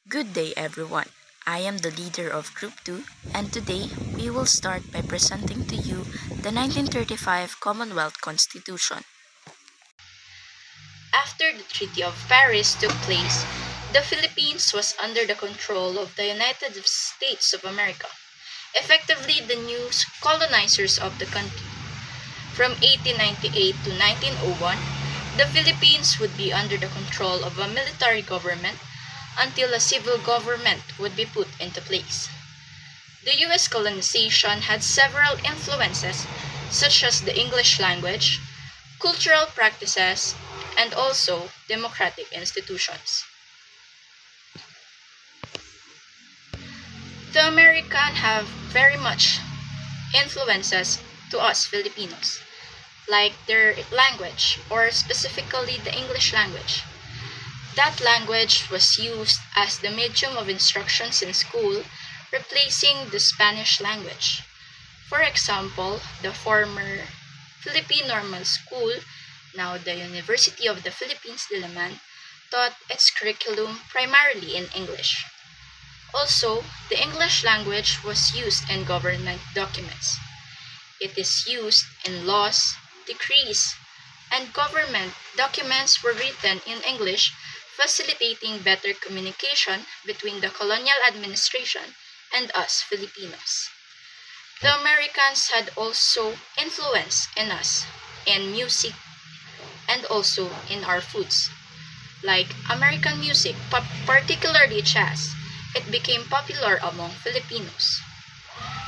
Good day, everyone. I am the leader of Group 2, and today we will start by presenting to you the 1935 Commonwealth Constitution. After the Treaty of Paris took place, the Philippines was under the control of the United States of America, effectively the new colonizers of the country. From 1898 to 1901, the Philippines would be under the control of a military government until a civil government would be put into place. The U.S. colonization had several influences, such as the English language, cultural practices, and also democratic institutions. The Americans have very much influences to us Filipinos, like their language, or specifically the English language. That language was used as the medium of instructions in school, replacing the Spanish language. For example, the former Philippine Normal School, now the University of the Philippines Diliman, taught its curriculum primarily in English. Also, the English language was used in government documents. It is used in laws, decrees, and government documents were written in English, facilitating better communication between the colonial administration and us Filipinos. The Americans had also influence in us in music and also in our foods. Like American music, particularly jazz, it became popular among Filipinos.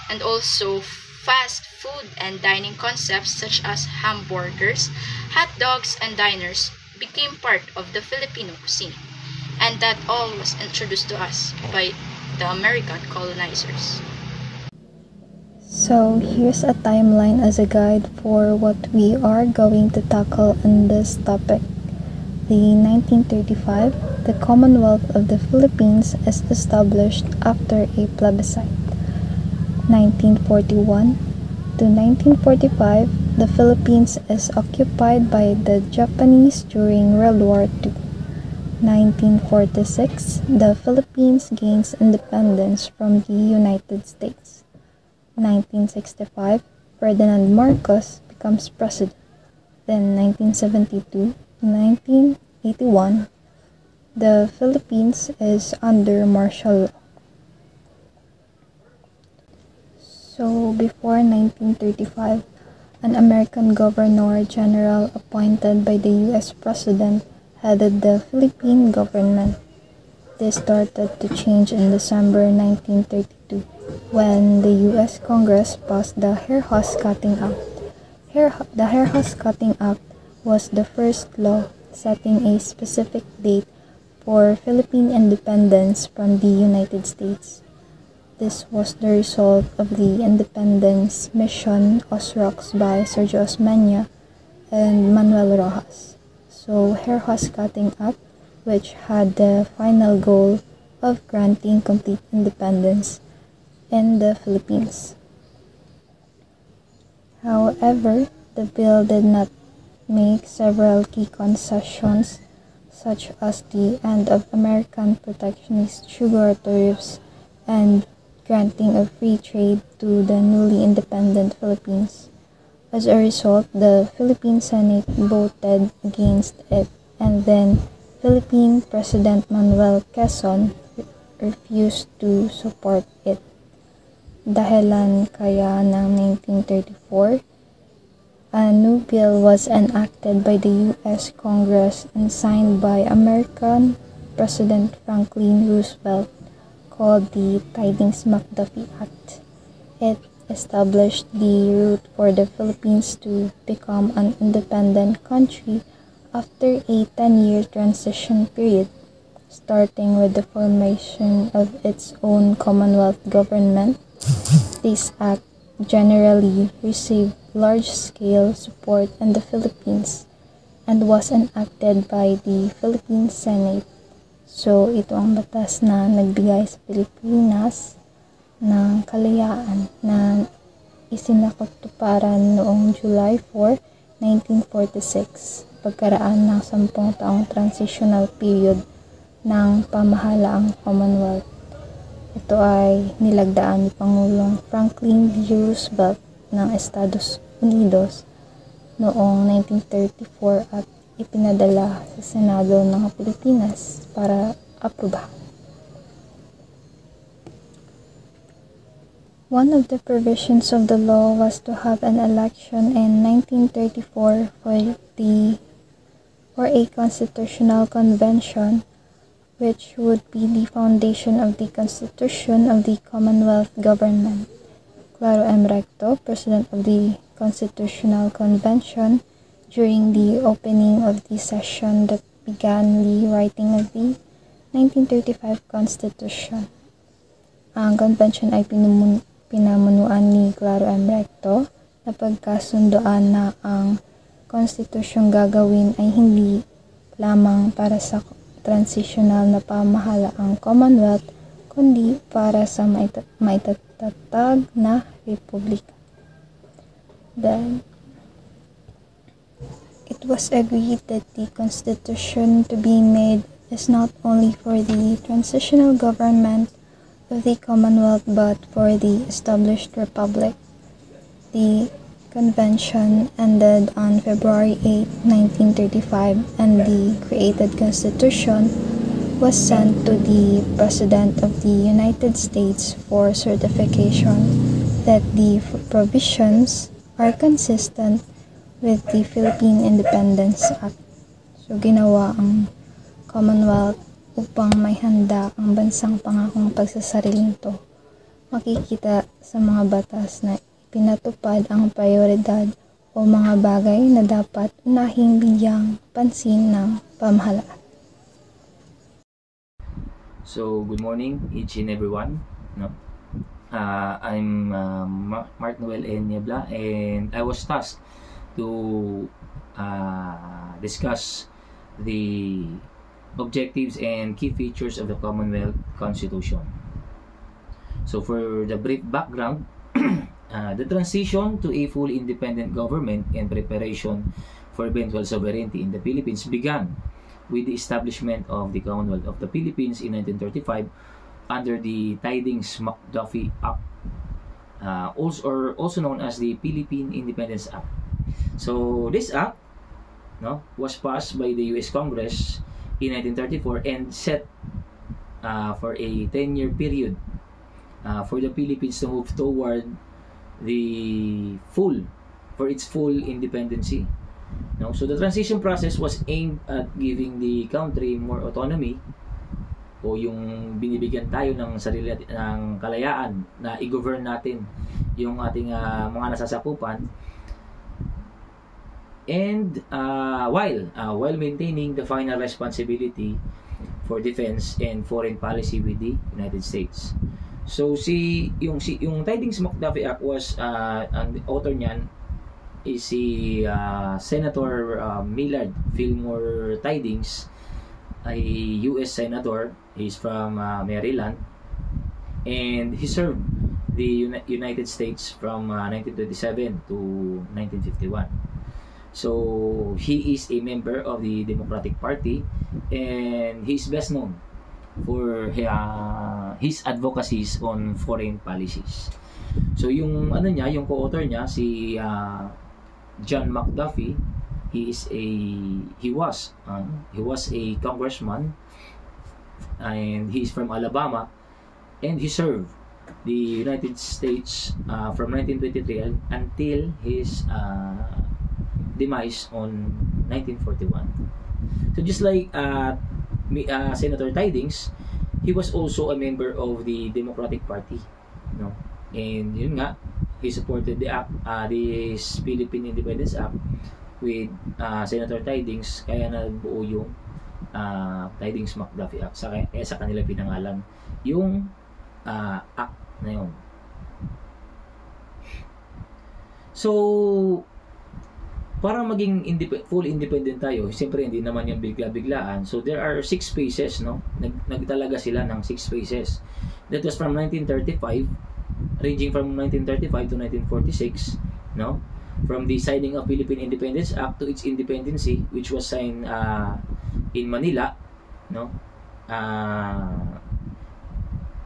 And also fast food and dining concepts such as hamburgers, hot dogs, and diners became part of the Filipino cuisine. And that all was introduced to us by the American colonizers. So here's a timeline as a guide for what we are going to tackle in this topic. The 1935, the Commonwealth of the Philippines is established after a plebiscite. 1941 to 1945, the Philippines is occupied by the Japanese during World War II. 1946, the Philippines gains independence from the United States. 1965, Ferdinand Marcos becomes president. Then 1972 to 1981, the Philippines is under martial law. So before 1935, an American governor-general appointed by the U.S. president headed the Philippine government. This started to change in December 1932 when the U.S. Congress passed the Hair Huscutting Act. The Hair Huscutting Act was the first law setting a specific date for Philippine independence from the United States. This was the result of the Independence Mission Osrox by Sergio Osmeña and Manuel Rojas. So, Hair Huscutting Act, which had the final goal of granting complete independence in the Philippines. However, the bill did not make several key concessions, such as the end of American protectionist sugar tariffs and granting of free trade to the newly independent Philippines. As a result, the Philippine Senate voted against it, and then Philippine President Manuel Quezon refused to support it. Dahilan kaya ng 1934, a new bill was enacted by the U.S. Congress and signed by American President Franklin Roosevelt, called the Tidings-McDuffie Act. It established the route for the Philippines to become an independent country after a 10-year transition period, starting with the formation of its own Commonwealth government. This act generally received large-scale support in the Philippines and was enacted by the Philippine Senate. So, ito ang batas na nagbigay sa Pilipinas ng kalayaan na isinakatuparan noong July 4, 1946, pagkaraan ng 10 taong transitional period ng pamahalaang Commonwealth. Ito ay nilagdaan ni Pangulong Franklin D. Roosevelt ng Estados Unidos noong 1934 at ipinadala sa Senado ng Pilipinas para aprobahan. One of the provisions of the law was to have an election in 1934 for a constitutional convention, which would be the foundation of the Constitution of the Commonwealth Government. Claro M. Recto, President of the Constitutional Convention, during the opening of the session that began the writing of the 1935 Constitution. Ang convention ay pinamunuan ni Claro M. Recto na pagkasundoan na ang konstitusyong gagawin ay hindi lamang para sa transitional na pamahalaang Commonwealth, kundi para sa maitatag na republika. Then, it was agreed that the constitution to be made is not only for the transitional government of the Commonwealth but for the established republic. The convention ended on February 8, 1935, and the created constitution was sent to the President of the United States for certification that the provisions are consistent with the Philippine Independence Act. So ginawa ang Commonwealth upang may handa ang bansang pangakong pagsasariling to. Makikita sa mga batas na pinatupad ang prioridad o mga bagay na dapat unahing bigyang pansin ng pamahalaan. So, good morning each and everyone. No? I'm Mark Noel N. Niebla, and I was tasked to discuss the objectives and key features of the Commonwealth Constitution. So for the brief background, the transition to a fully independent government and preparation for eventual sovereignty in the Philippines began with the establishment of the Commonwealth of the Philippines in 1935 under the Tidings-McDuffie Act, also known as the Philippine Independence Act. So this act was passed by the U.S. Congress in 1934 and set for a 10-year period for the Philippines to move toward its full independency. So the transition process was aimed at giving the country more autonomy, o yung binibigyan tayo ng sarili ng kalayaan na i-govern natin yung ating mga nasasakupan, and while maintaining the final responsibility for defense and foreign policy with the United States. So yung Tidings-McDuffie Act was ang author niyan is si Senator Millard Fillmore Tidings, a US Senator. He's from Maryland, and he served the United States from 1927 to 1951. So he is a member of the Democratic Party, and he's best known for his advocacies on foreign policies. So yung yung co-author niya si John McDuffie, he was a congressman, and he's from Alabama, and he served the United States from 1923 until his demise on 1941. So just like Senator Tidings, he was also a member of the Democratic Party, and yun nga, he supported the act, this Philippine Independence Act with Senator Tidings, kaya nabuo yung Tidings-McDuffie Act, sa kanila pinangalan yung act na yun. So para maging full independent tayo, siyempre hindi naman yung bigla-biglaan. So there are 6 phases, nagtalaga sila ng 6 phases. That was from 1935, ranging from 1935 to 1946, from the signing of Philippine Independence Act to its independency, which was signed in Manila,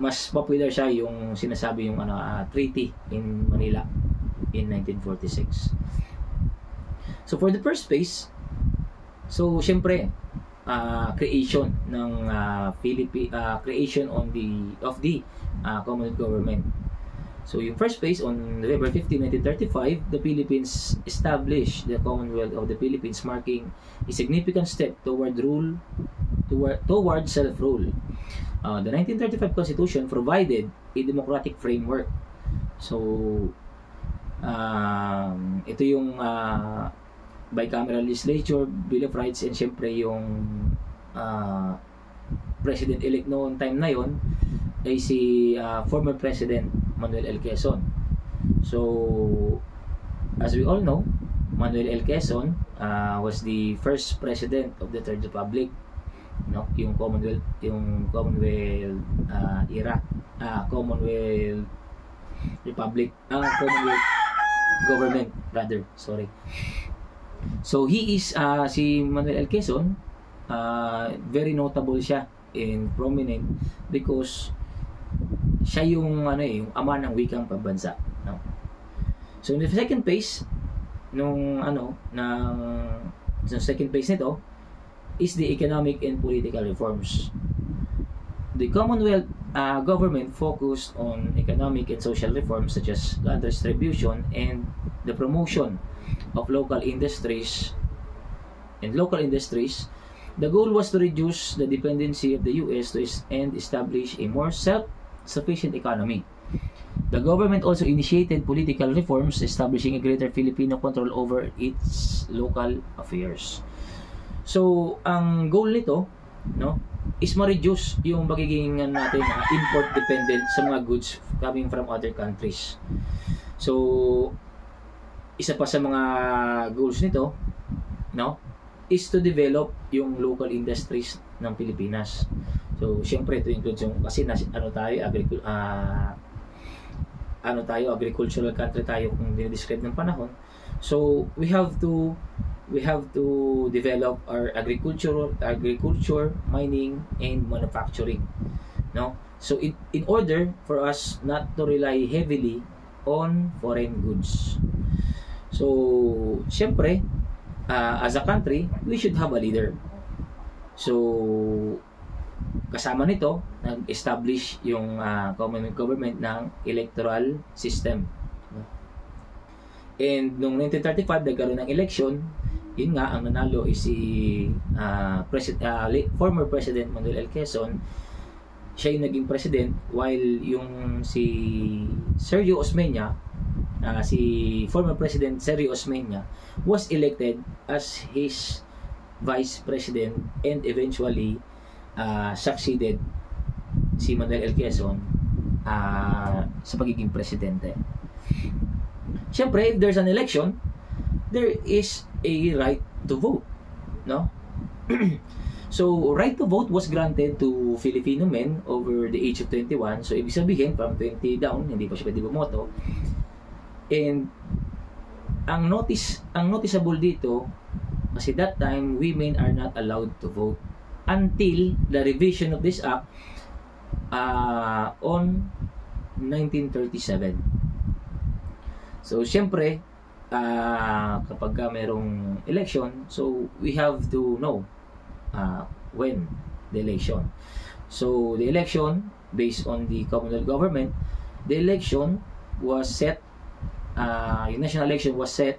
mas popular siya yung sinasabi yung treaty in Manila in 1946. So for the first phase, so syempre creation ng creation of the Commonwealth government. So yung first phase on November 15, 1935, the Philippines established the Commonwealth of the Philippines, marking a significant step toward self-rule. The 1935 Constitution provided a democratic framework. So ito yung bicameral legislature, Bill of Rights, and syempre yung president-elect noong time na yon ay si former President Manuel L. Quezon. So, as we all know, Manuel L. Quezon was the first president of the Third Republic, no? Yung Commonwealth era, Commonwealth Republic, Commonwealth government rather, sorry. So he is si Manuel L. Quezon, very notable siya and prominent because siya yung yung ama ng wikang pambansa, no? So in the second phase second phase nito is the economic and political reforms. The Commonwealth government focused on economic and social reforms such as land distribution and the promotion of local industries. The goal was to reduce the dependency of the US and establish a more self-sufficient economy. The government also initiated political reforms, establishing a greater Filipino control over its local affairs. So, ang goal nito, no, is ma-reduce yung pagiging natin import dependent sa mga goods coming from other countries. So, isa pa sa mga goals nito, no, is to develop yung local industries ng Pilipinas. So, syempre ito includes yung kasi agricultural country tayo kung dinidescribe ng panahon. So, we have to develop our agriculture, mining, and manufacturing, no? So, in order for us not to rely heavily on foreign goods. So, syempre, as a country, we should have a leader. So, kasama nito, nag-establish yung Commonwealth government ng electoral system. And noong 1935, nagkaroon ng election. Yun nga, ang nanalo is si former President Manuel L. Quezon. Siya yung naging president, while yung si Sergio Osmeña, si former President Sergio Osmeña was elected as his vice president and eventually succeeded si Manuel L. Quezon sa pagiging presidente. Siyempre, if there's an election, there is a right to vote, no? So, right to vote was granted to Filipino men over the age of 21. So, ibig sabihin, from 20 down, hindi pa siya pwede bumoto. And ang noticeable dito, kasi that time women are not allowed to vote until the revision of this act on 1937. So syempre kapag merong election, so we have to know when the election. So the election based on the Commonwealth government, the election was set yung national election was set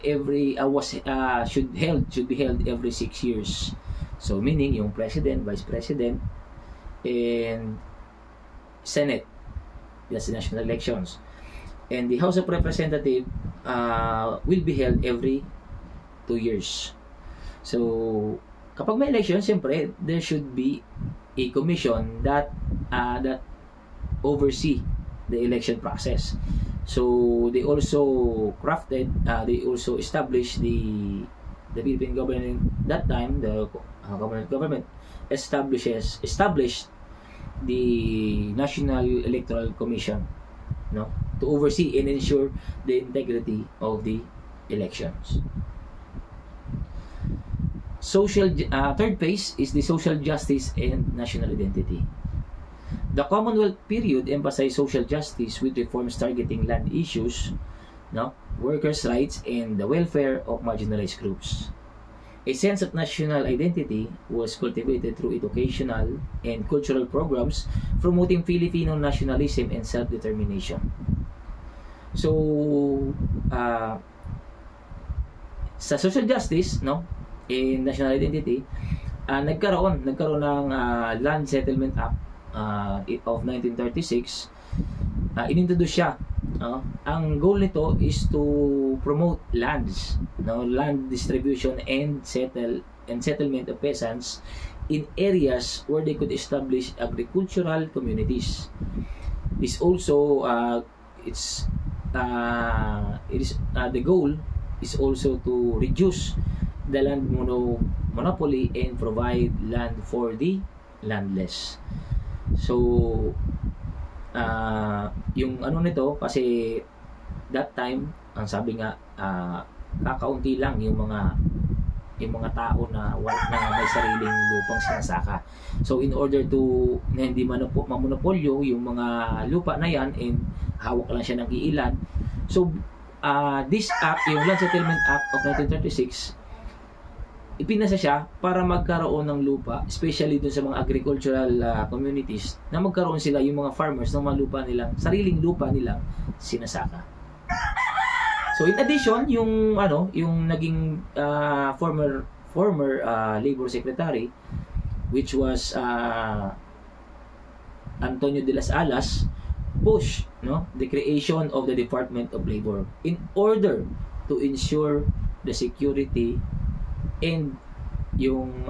should be held every 6 years. So meaning yung president, vice president, and Senate, that's the national elections. And the House of Representatives will be held every 2 years. So kapag may election, siyempre there should be a commission that oversee the election process. So they also established the Philippine government that time. The government established the National Electoral Commission, no, to oversee and ensure the integrity of the elections. Third phase is the social justice and national identity. The Commonwealth period emphasized social justice with reforms targeting land issues, no, workers' rights, and the welfare of marginalized groups. A sense of national identity was cultivated through educational and cultural programs promoting Filipino nationalism and self-determination. So, sa social justice, no, in national identity, nagkaroon ng Land Settlement Act of 1936. Inintroduce siya. Ang goal nito is to promote lands, no, land distribution and settlement of peasants in areas where they could establish agricultural communities. This also the goal is also to reduce the land monopoly and provide land for the landless. So yung ano nito, kasi that time ang sabi nga kakaunti lang yung mga tao na may sariling lupang sinasaka. So in order to na hindi mamonopolyo yung mga lupa na yan and hawak lang siya ng iilan, so this act, yung Land Settlement Act of 1936, ipinasa siya para magkaroon ng lupa, especially dun sa mga agricultural communities, na magkaroon sila yung mga farmers ng mga lupa nilang, sariling lupa nilang sinasaka. So in addition, yung naging former labor secretary, which was Antonio de las Alas, pushed, no, the creation of the Department of Labor in order to ensure the security and yung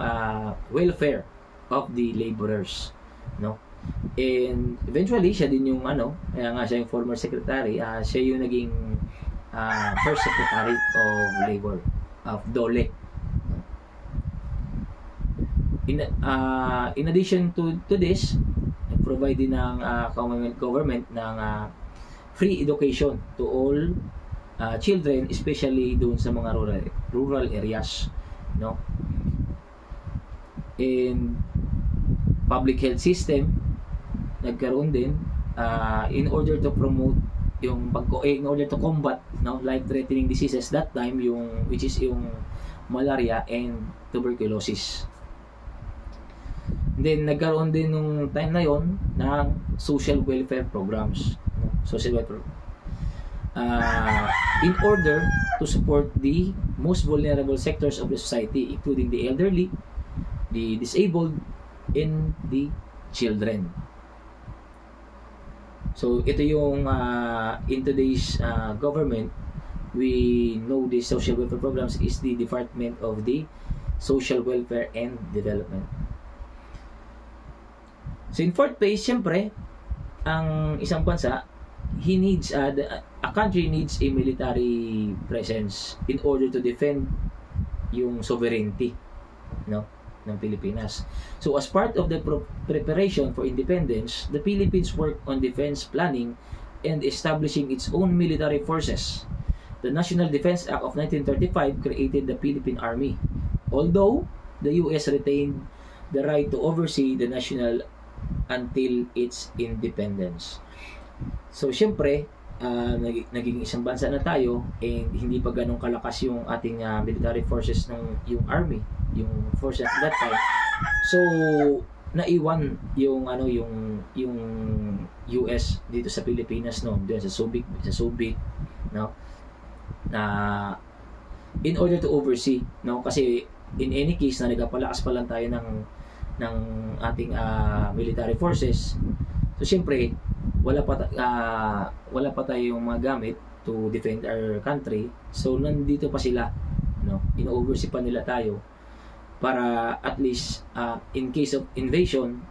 welfare of the laborers, no. And eventually siya din yung kaya nga siya yung former secretary, siya yung naging first secretary of labor of DOLE. In addition to this, provide din ng Commonwealth government ng free education to all children, especially doon sa mga rural areas, no. In public health system, nagkaroon din in order to promote in order to combat, no, life-threatening diseases that time, which is yung malaria and tuberculosis. Then nagkaroon din nung time na yon ng social welfare programs, no? Social welfare in order to support the most vulnerable sectors of the society, including the elderly, the disabled, and the children. So ito yung in today's government, we know the social welfare programs is the Department of the Social Welfare and Development. So in fourth phase, siyempre, ang isang bansa, a country needs a military presence in order to defend yung sovereignty, no, ng Pilipinas. So as part of the preparation for independence, the Philippines worked on defense planning and establishing its own military forces. The National Defense Act of 1935 created the Philippine Army, although the US retained the right to oversee the national until its independence. So syempre, naging isang bansa na tayo, and hindi pa ganun kalakas yung ating military forces ng yung army, yung forces at that time. So naiwan yung yung US dito sa Pilipinas, no, doon sa Subic, no, na in order to oversee, no, kasi in any case na nagpapalakas pa lang tayo ng ating military forces. So syempre wala pa tayong mga gamit to defend our country. So nandito pa sila, no, in-oversee pa nila tayo para at least in case of invasion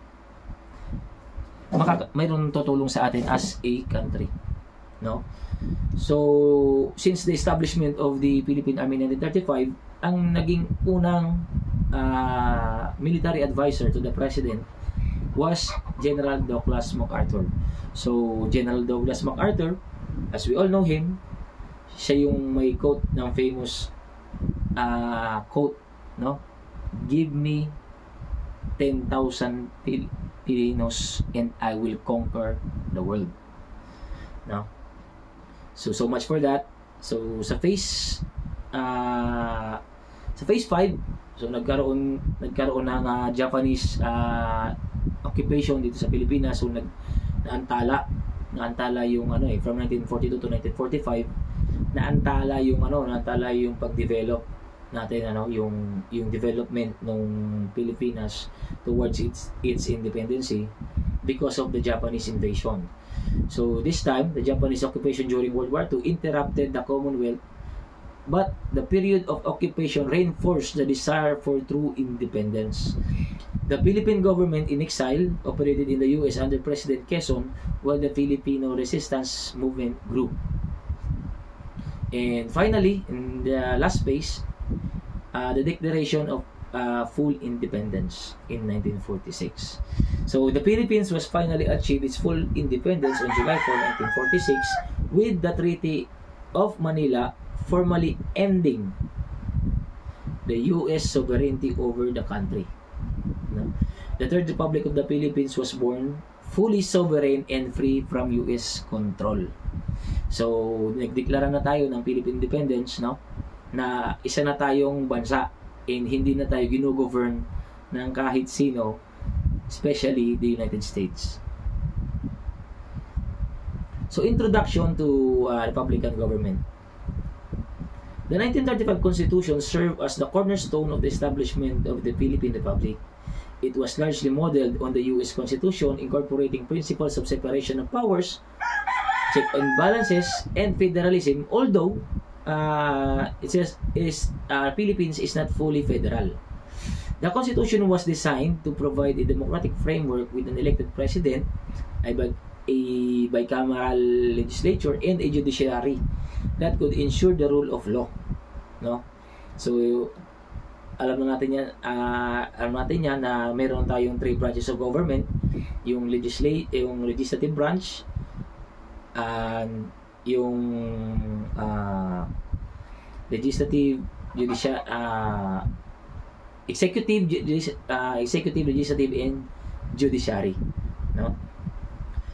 mayroon tutulong sa atin as a country, no. So since the establishment of the Philippine Army in 1935, ang naging unang military advisor to the president was General Douglas MacArthur. So General Douglas MacArthur, as we all know him, siya yung may quote ng famous quote, no, give me 10,000 Filipinos and I will conquer the world. No? So much for that. So sa phase 5, so nagkaroon ng Japanese occupation dito sa Pilipinas. So naantala yung from 1942 to 1945, naantala yung pag-develop natin, yung development ng Pilipinas towards its independency because of the Japanese invasion. So this time, the Japanese occupation during World War II interrupted the Commonwealth, but the period of occupation reinforced the desire for true independence. The Philippine government in exile operated in the US under President Quezon, while the Filipino resistance movement grew. And finally, in the last phase, the declaration of full independence in 1946. So the Philippines was finally achieved its full independence on July 4, 1946, with the Treaty of Manila formally ending the U.S. sovereignty over the country. The Third Republic of the Philippines was born fully sovereign and free from U.S. control. So nagdeklara na tayo ng Philippine independence, na isa na tayong bansa and hindi na tayo gino-govern ng kahit sino, especially the United States. So introduction to Republican government. The 1935 Constitution served as the cornerstone of the establishment of the Philippine Republic. It was largely modeled on the U.S. Constitution, incorporating principles of separation of powers, check and balances, and federalism, although it says Philippines is not fully federal. The Constitution was designed to provide a democratic framework with an elected president, a bicameral legislature, and a judiciary that could ensure the rule of law. So alam natin yan na meron tayong 3 branches of government, yung legislative branch, and yung executive, legislative, and judiciary.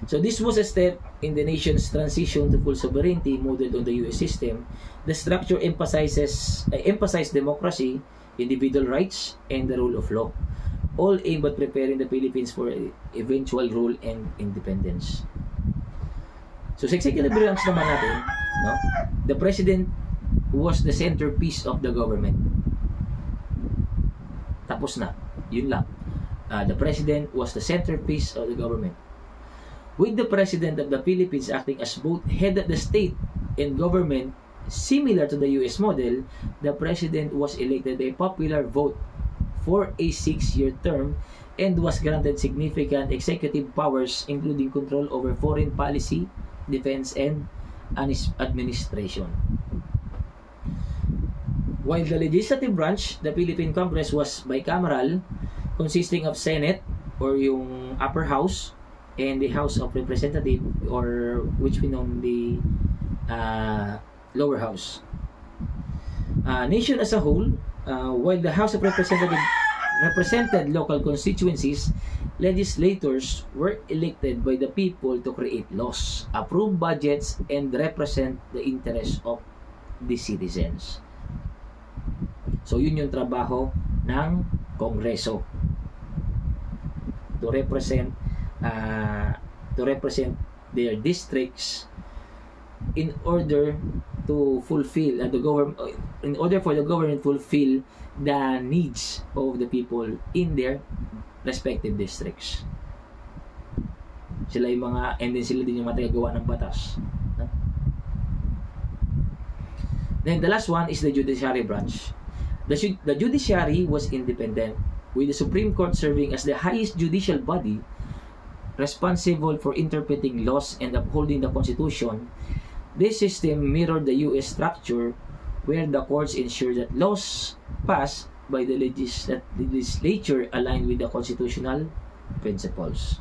So this was a step in the nation's transition to full sovereignty modeled on the U.S. system. The structure emphasized democracy, individual rights, and the rule of law, all aimed at preparing the Philippines for eventual rule and independence. So sa executive branch naman natin, the president was the centerpiece of the government. Tapos na, yun lang. The president was the centerpiece of the government, with the president of the Philippines acting as both head of the state and government. Similar to the U.S. model, the president was elected by popular vote for a 6-year term and was granted significant executive powers, including control over foreign policy, defense, and administration. While the legislative branch, the Philippine Congress, was bicameral, consisting of Senate, or yung upper house, and the House of Representatives, or which we know the lower house. Nation as a whole, while the House of Representatives represented local constituencies, legislators were elected by the people to create laws, approve budgets, and represent the interests of the citizens. So yun yung trabaho ng Kongreso, to represent their districts in order to fulfill for the government fulfill the needs of the people in their respective districts. Sila yung and then sila din yung matagagawa ng batas. Then the last one is the judiciary branch. The judiciary was independent, with the Supreme Court serving as the highest judicial body responsible for interpreting laws and upholding the Constitution. This system mirrored the U.S. structure, where the courts ensure that laws passed by the legislature align with the constitutional principles.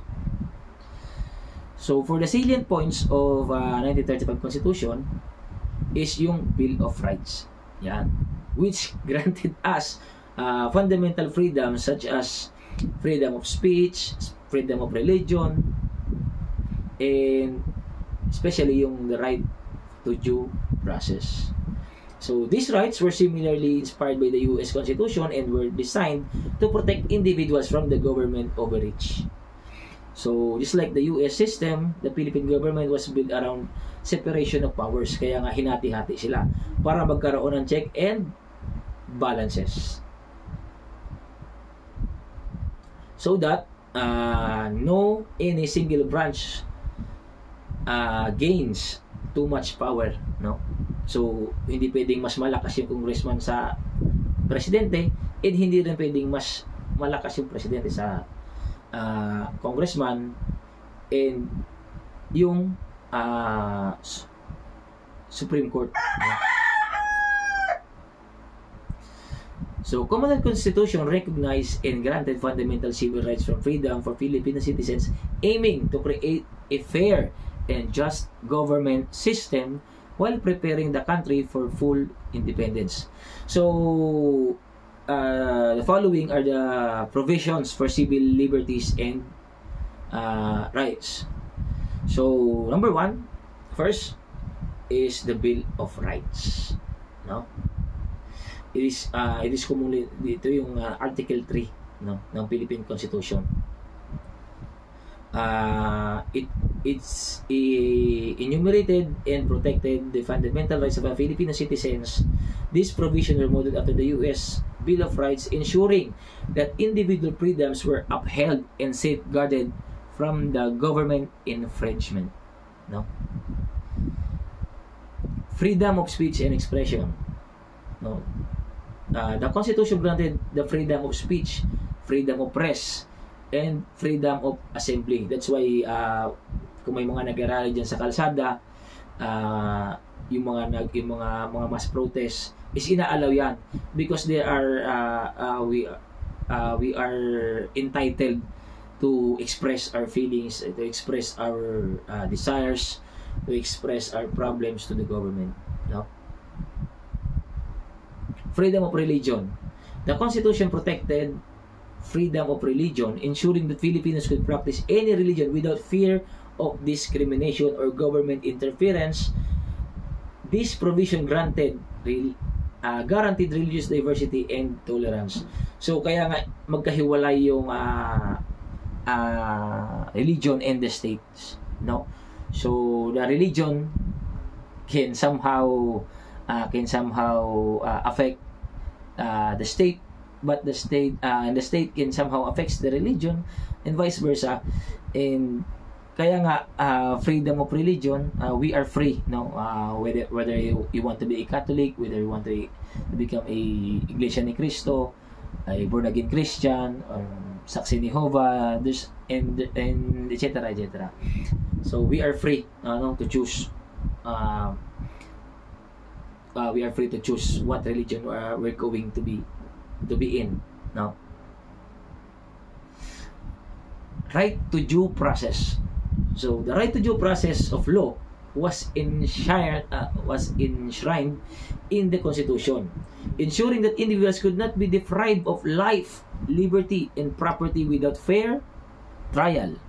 So, for the salient points of 1935 Constitution is yung Bill of Rights, which granted us fundamental freedoms such as freedom of speech, freedom of religion, and especially yung the right to due process. So these rights were similarly inspired by the US Constitution and were designed to protect individuals from the government overreach. So just like the US system, the Philippine government was built around separation of powers. Kaya nga hinati-hati sila para magkaroon ng check and balances. So that no any single branch gains too much power, no? So hindi pwedeng mas malakas yung congressman sa presidente, and hindi rin pwedeng mas malakas yung presidente sa congressman, and yung Supreme Court, no? So, Commonwealth Constitution recognized and granted fundamental civil rights from freedom for Filipino citizens, aiming to create a fair and just government system while preparing the country for full independence. So, the following are the provisions for civil liberties and rights. So, number one, first is the Bill of Rights, no? It is commonly dito yung Article 3, no, ng Philippine Constitution. It's enumerated and protected the fundamental rights of Filipino citizens. These provisions were modeled after the U.S. Bill of Rights, ensuring that individual freedoms were upheld and safeguarded from the government infringement, no? Freedom of speech and expression, no? The Constitution granted the freedom of speech, freedom of press, and freedom of assembly. That's why kung may mga nag-arali diyan sa kalsada, yung mga mass protest is inaalaw yan because they are we are entitled to express our feelings, to express our desires, to express our problems to the government, no? Freedom of religion. The Constitution protected freedom of religion, ensuring that Filipinos could practice any religion without fear of discrimination or government interference. This provision guaranteed religious diversity and tolerance. So kaya nga magkahiwalay yung religion and the states, no? So the religion can somehow affect the state, but the state can somehow affects the religion, and vice versa. And kaya nga freedom of religion, we are free, no? Whether you want to be a Catholic, whether you want to become a Iglesia ni Cristo, a born again Christian, or Saksi ni Jehovah, and etc. So we are free, no, to choose. We are free to choose what religion we're going to be in, no? Right to due process. So the right to due process of law was enshrined in the Constitution, ensuring that individuals could not be deprived of life, liberty, and property without fair trial.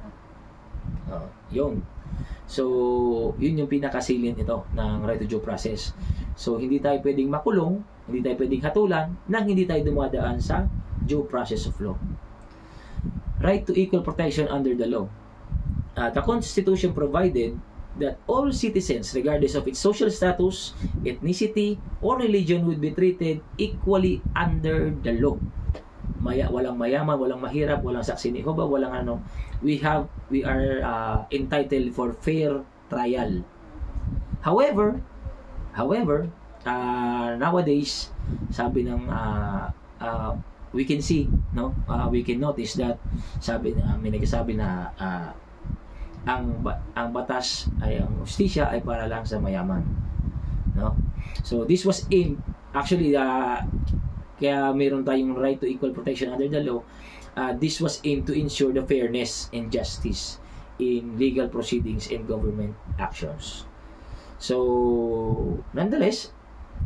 Yun. So, yun yung pinakasalient ito ng right to due process. So, hindi tayo pwedeng makulong, hindi tayo pwedeng hatulan, nang hindi tayo dumadaan sa due process of law. Right to equal protection under the law. The Constitution provided that all citizens, regardless of its social status, ethnicity, or religion, would be treated equally under the law. Walang mayaman, walang mahirap, walang saksi ni Jehovah, walang ano. We are entitled for fair trial. However, nowadays, sabi ng we can see, no? We can notice that may nagsasabi na ang batas ay ang hustisya ay para lang sa mayaman, no? So this was aimed actually kaya meron tayong right to equal protection under the law. This was aimed to ensure the fairness and justice in legal proceedings and government actions. So nonetheless,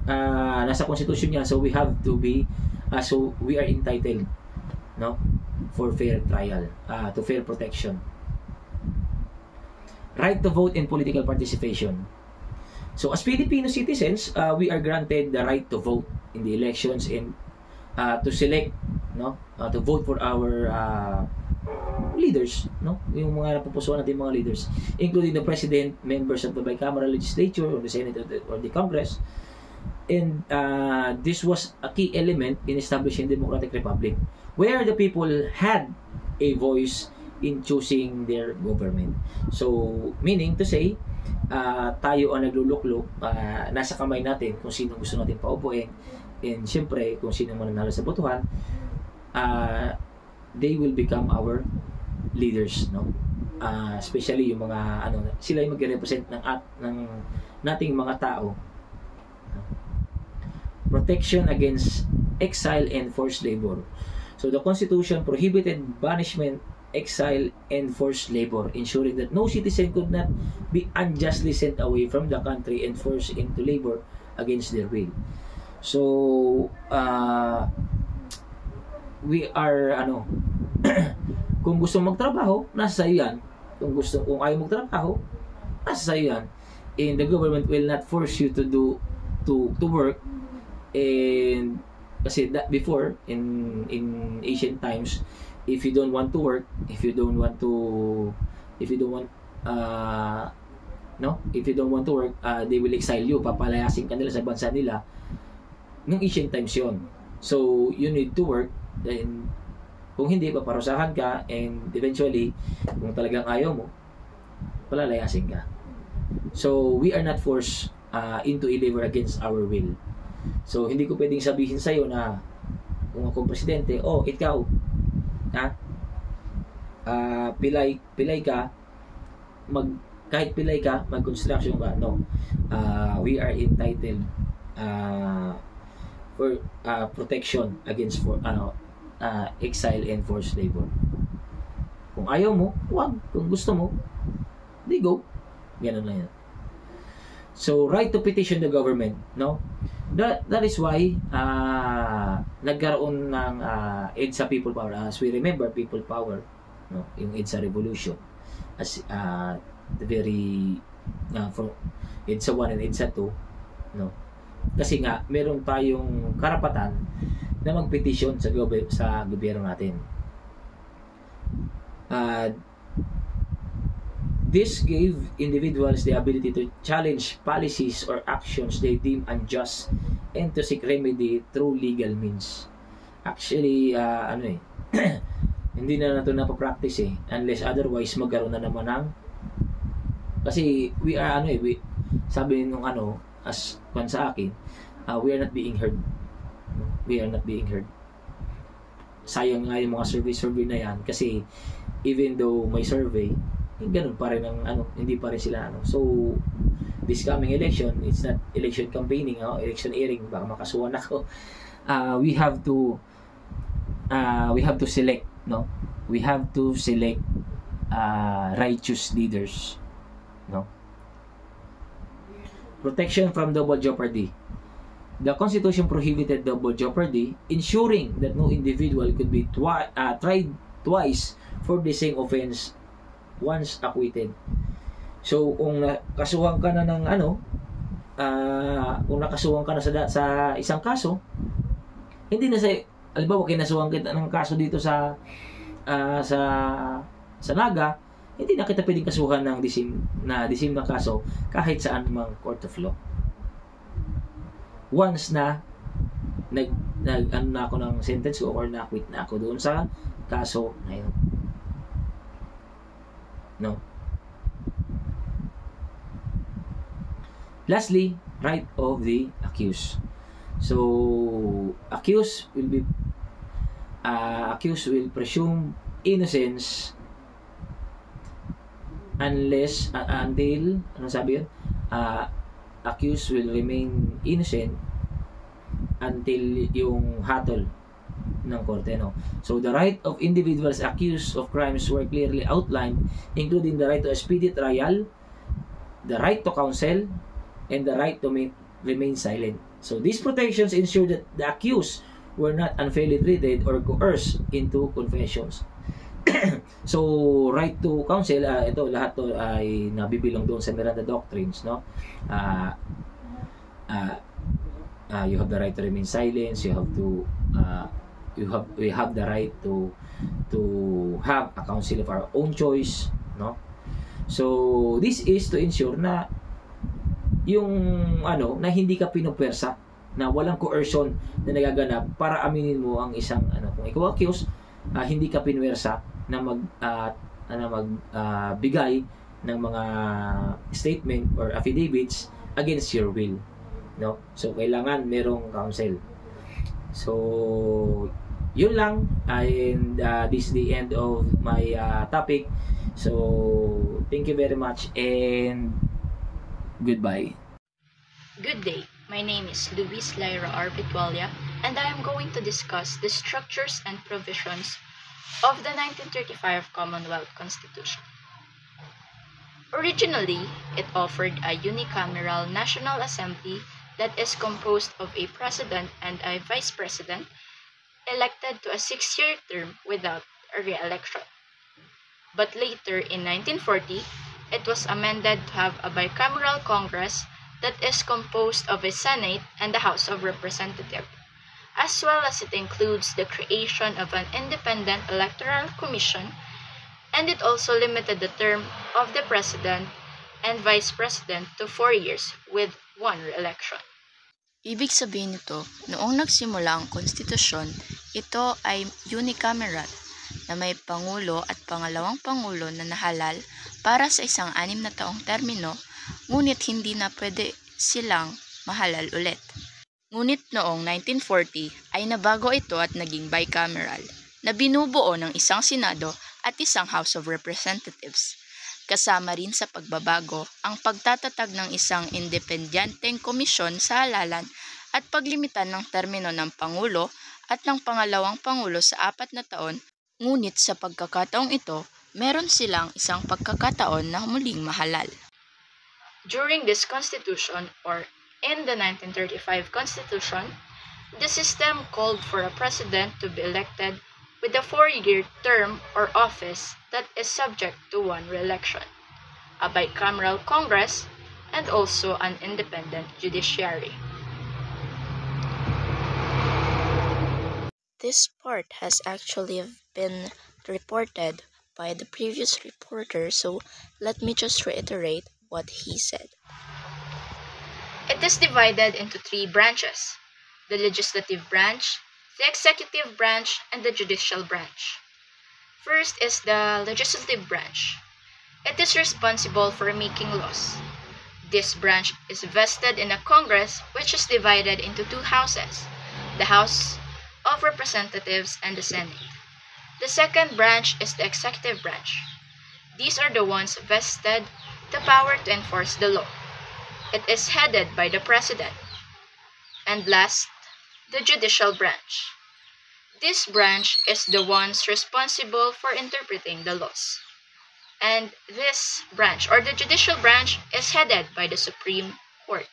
nasa constitution niya, so we have to be So we are entitled, no, for fair trial, to fair protection. Right to vote and political participation. So as Filipino citizens, we are granted the right to vote in the elections and to select, no, to vote for our leaders, no, yung mga napupusuan natin mga leaders, including the president, members of the bicameral legislature or the Senate or the Congress. And this was a key element in establishing democratic republic, where the people had a voice in choosing their government. So, meaning to say, tayo ang nagluluklok, nasa kamay natin kung sino gusto natin paupuin, and siyempre, kung sino mananalo sa botohan, they will become our leaders, no? Especially yung mga, sila yung mag-represent ng nating mga tao. Protection against exile and forced labor. So, the Constitution prohibited banishment, exile, and forced labor, ensuring that no citizen could not be unjustly sent away from the country and forced into labor against their will. So, we are, kung gusto magtrabaho, nasa sa'yo yan. Kung ayaw magtrabaho, nasa sa'yo yan. And the government will not force you to work. And kasi that before, in ancient times, if you don't want to work, if you don't want to work, they will exile you, papalayasin ka nila sa bansa nila. Nung ancient times yon. So you need to work, then kung hindi, paparusahan ka, and eventually kung talagang ayaw mo, palalayasin ka. So we are not forced into a labor against our will. So hindi ko pwedeng sabihin sa'yo na kung akong presidente, ikaw pilay ka, kahit pilay ka, mag-construction ka. No. We are entitled for protection against exile and forced labor. Kung ayaw mo, wag. Kung gusto mo, di go. Ganun lang yan. So, right to petition the government, no? That is why nagkaroon ng EDSA People Power. As we remember, People Power, no, yung EDSA Revolution, as the very from EDSA 1 and EDSA 2, no. Kasi nga meron tayong karapatan na magpetisyon sa gobyerno natin. This gave individuals the ability to challenge policies or actions they deem unjust and to seek remedy through legal means. Actually, hindi na nato napapractice unless otherwise magkaroon na naman ng, kasi we are sabi nung as kung sa akin, we are not being heard. We are not being heard. Sayang nga yung mga survey na yan, kasi even though may survey, ganun pa rin hindi pa rin sila So this coming election, it's not election campaigning, election airing, baka makasuhan ako. We have to select, no? We have to select righteous leaders, no? Protection from double jeopardy. The Constitution prohibited double jeopardy, ensuring that no individual could be tried twice for the same offense once acquitted. So, kung nakasuhan ka na ng kung nakasuhan ka na sa isang kaso, hindi na halimbawa kinasuhan kita ng kaso dito sa Naga, hindi na kita pwedeng kasuhan ng disim na kaso kahit saan mang court of law. Once na na ako ng sentence ko or na-acquit na ako doon sa kaso ngayon. No. Lastly, right of the accused. So, accused will presume innocence unless until accused will remain innocent until yung hatol ng korte, no? So the right of individuals accused of crimes were clearly outlined, including the right to a speedy trial, the right to counsel, and the right to remain silent. So these protections ensure that the accused were not unfairly treated or coerced into confessions. So, right to counsel, ito lahat to ay nabibilong doon sa Miranda Doctrines, no? You have the right to remain silent. You have to we have the right to have a counsel of our own choice, no? So this is to ensure na yung na hindi ka pinupwersa, na walang coercion na nagaganap para aminin mo ang isang kung ikaw accused, hindi ka pinwersa na bigay ng mga statement or affidavits against your will, no? So kailangan merong counsel. So yun lang, and this is the end of my topic. So thank you very much and goodbye. Good day. My name is Luis Lyra R. Vitualia, and I am going to discuss the structures and provisions of the 1935 Commonwealth Constitution. Originally, it offered a unicameral National Assembly that is composed of a president and a vice president elected to a 6-year term without a re-election. But later, in 1940, it was amended to have a bicameral Congress that is composed of a Senate and the House of Representatives, as well as it includes the creation of an independent electoral commission, and it also limited the term of the president and vice president to 4 years with 1 re-election. Ibig sabihin nito, noong nagsimula ang konstitusyon, ito ay unicameral na may pangulo at pangalawang pangulo na nahalal para sa isang 6 na taong termino, ngunit hindi na pwede silang mahalal ulit. Ngunit noong 1940 ay nabago ito at naging bicameral na binubuo ng isang Senado at isang House of Representatives. Kasama rin sa pagbabago ang pagtatatag ng isang independenteng komisyon sa halalan at paglimitan ng termino ng Pangulo at ng pangalawang Pangulo sa 4 na taon, ngunit sa pagkakataong ito, meron silang isang pagkakataon na muling mahalal. During this Constitution, or in the 1935 Constitution, the system called for a president to be elected with a 4-year term or office that is subject to 1 re-election, a bicameral Congress, and also an independent judiciary. This part has actually been reported by the previous reporter, so let me just reiterate what he said. It is divided into 3 branches: the legislative branch, the executive branch, and the judicial branch. First is the legislative branch. It is responsible for making laws. This branch is vested in a Congress which is divided into 2 houses, the House of Representatives and the Senate. The second branch is the executive branch. These are the ones vested the power to enforce the law. It is headed by the President. And last, the judicial branch. This branch is the ones responsible for interpreting the laws. And this branch, or the judicial branch, is headed by the Supreme Court.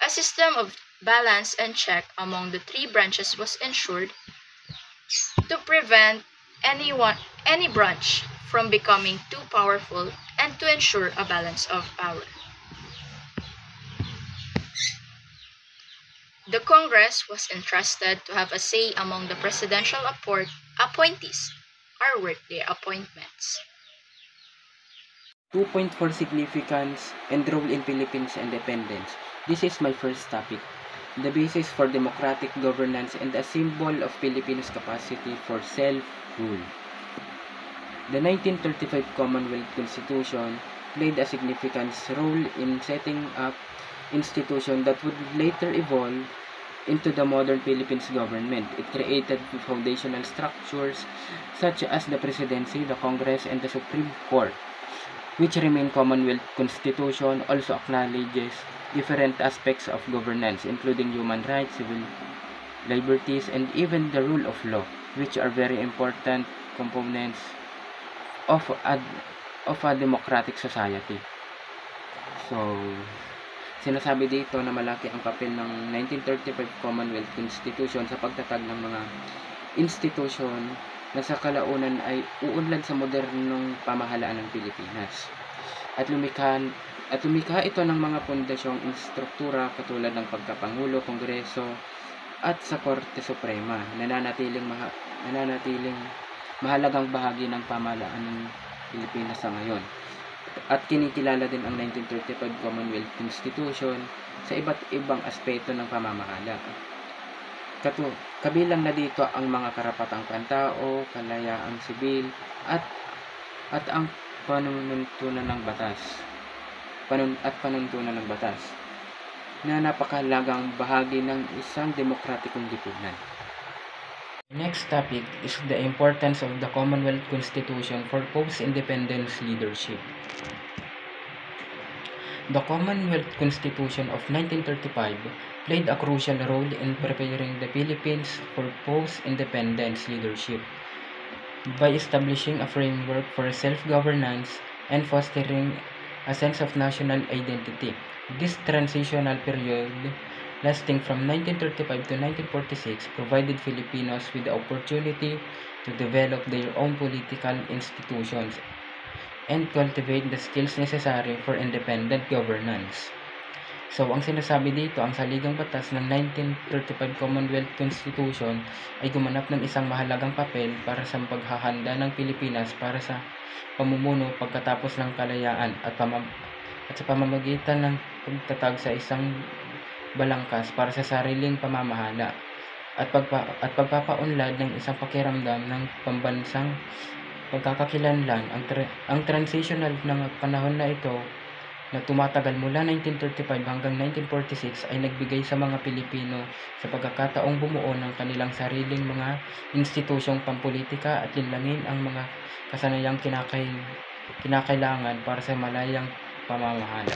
A system of balance and check among the 3 branches was ensured to prevent any branch from becoming too powerful and to ensure a balance of power. The Congress was entrusted to have a say among the presidential appointees, or workday appointments. 2.4 Significance and Role in Philippines Independence. This is my first topic. The basis for democratic governance and a symbol of Filipinos' capacity for self-rule. The 1935 Commonwealth Constitution played a significant role in setting up institutions that would later evolve into the modern Philippines government. It created foundational structures such as the Presidency, the Congress, and the Supreme Court, which remain Commonwealth Constitution also acknowledges different aspects of governance, including human rights, civil liberties, and even the rule of law, which are very important components of a democratic society. So, Sinasabi dito na malaki ang papel ng 1935 Commonwealth Constitution sa pagtatag ng mga institusyon na sa kalaunan ay uunlad sa modernong pamahalaan ng Pilipinas. At lumikha ito ng mga pondasyong instruktura katulad ng pagkapangulo, kongreso, at sa Korte Suprema, nananatiling mahalagang bahagi ng pamahalaan ng Pilipinas sa ngayon. At kinikilala din ang 1935 Commonwealth Constitution sa iba't ibang aspeto ng pamamahala. Kabilang na dito ang mga karapatang pantao, kalayaang sibil, at ang panuntunan ng batas na napakahalagang bahagi ng isang demokratikong lipunan. Next topic is the importance of the Commonwealth Constitution for post-independence leadership. The Commonwealth Constitution of 1935 played a crucial role in preparing the Philippines for post-independence leadership by establishing a framework for self-governance and fostering a sense of national identity. This transitional period, lasting from 1935 to 1946, provided Filipinos with the opportunity to develop their own political institutions and cultivate the skills necessary for independent governance. So, ang sinasabi dito, ang saligang batas ng 1935 Commonwealth Constitution ay gumanap ng isang mahalagang papel para sa paghahanda ng Pilipinas para sa pamumuno pagkatapos ng kalayaan at sa pamamagitan ng pagtatag sa isang balangkas para sa sariling pamamahala at pagpapaunlad ng isang pakiramdam ng pambansang pagkakakilanlan. Ang transitional na panahon na ito na tumatagal mula 1935 hanggang 1946 ay nagbigay sa mga Pilipino sa pagkakataong bumuo ng kanilang sariling mga institusyong pampolitika at linlangin ang mga kasanayang kinakailangan para sa malayang pamamahala.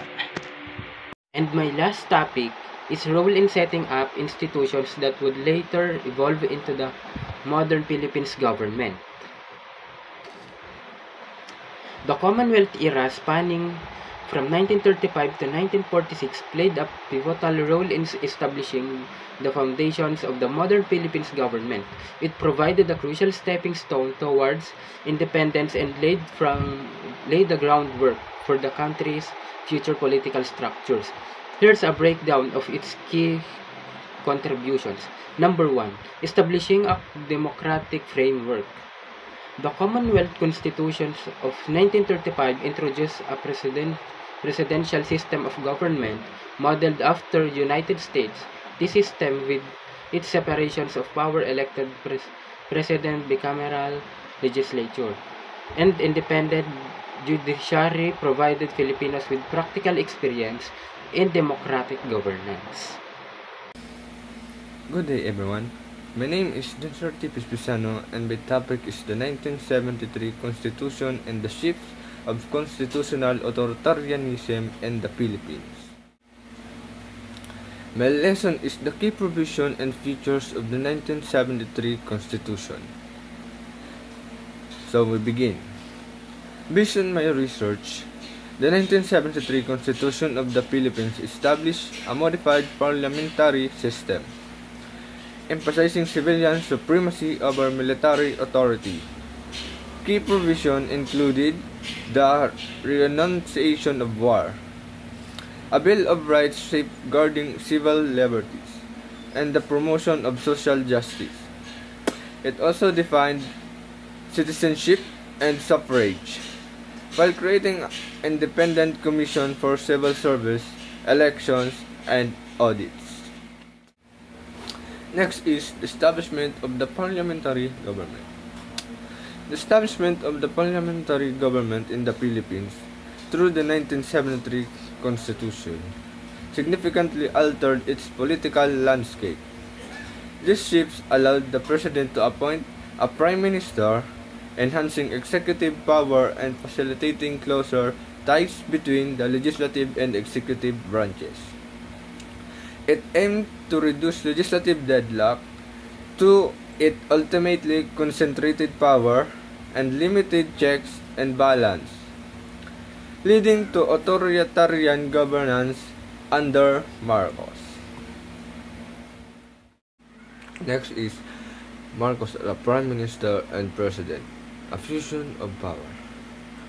And my last topic is role in setting up institutions that would later evolve into the modern Philippines government. The Commonwealth era spanning from 1935 to 1946 played a pivotal role in establishing the foundations of the modern Philippines government. It provided a crucial stepping stone towards independence and laid the groundwork for the country's future political structures. Here's a breakdown of its key contributions. Number 1. Establishing a democratic framework. The Commonwealth Constitution of 1935 introduced a presidential system of government modeled after United States. This system, with its separations of power, elected president, bicameral legislature, and independent judiciary, provided Filipinos with practical experience in democratic governance. Good day, everyone. My name is Densor T. Pisano, and my topic is the 1973 Constitution and the shifts of constitutional authoritarianism in the Philippines. My lesson is the key provision and features of the 1973 Constitution. So we begin. Based on my research, the 1973 Constitution of the Philippines established a modified parliamentary system, emphasizing civilian supremacy over military authority. Key provision included the renunciation of war, a Bill of Rights safeguarding civil liberties, and the promotion of social justice. It also defined citizenship and suffrage, while creating an independent commission for civil service, elections, and audits. Next is the establishment of the parliamentary government. The establishment of the parliamentary government in the Philippines through the 1973 Constitution significantly altered its political landscape. These shifts allowed the President to appoint a Prime Minister, enhancing executive power and facilitating closer ties between the legislative and executive branches. It aimed to reduce legislative deadlock. It ultimately concentrated power and limited checks and balance, leading to authoritarian governance under Marcos. Next is Marcos as Prime Minister and President, a fusion of power.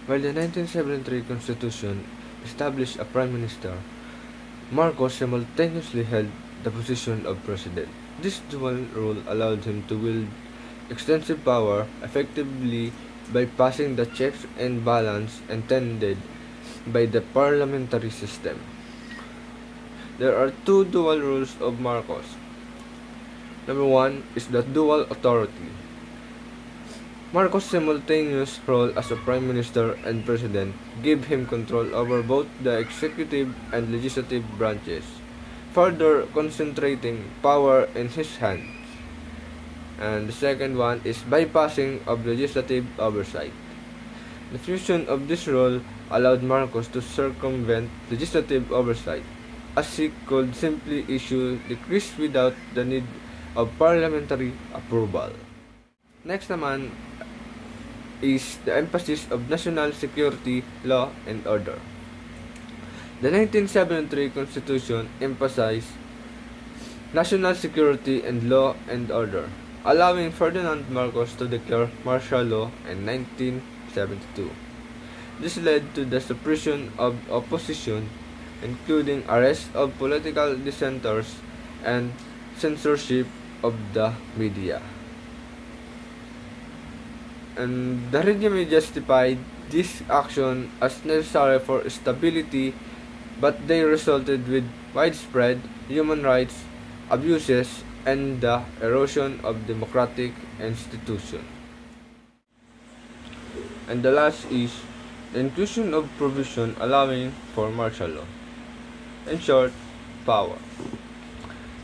While the 1973 Constitution established a Prime Minister, Marcos simultaneously held the position of President. This dual role allowed him to wield extensive power effectively by passing the checks and balance intended by the parliamentary system. There are two dual rules of Marcos. Number one is the dual authority. Marcos' simultaneous role as a prime minister and president gave him control over both the executive and legislative branches, further concentrating power in his hands. And the second one is bypassing of legislative oversight. The fusion of this role allowed Marcos to circumvent legislative oversight, as he could simply issue decrees without the need of parliamentary approval. Next naman is the emphasis of national security, law, and order. The 1973 Constitution emphasized national security and law and order, allowing Ferdinand Marcos to declare martial law in 1972. This led to the suppression of opposition, including arrest of political dissenters and censorship of the media. And the regime justified this action as necessary for stability, but they resulted with widespread human rights abuses and the erosion of democratic institutions. And the last is the inclusion of provision allowing for martial law. In short, power.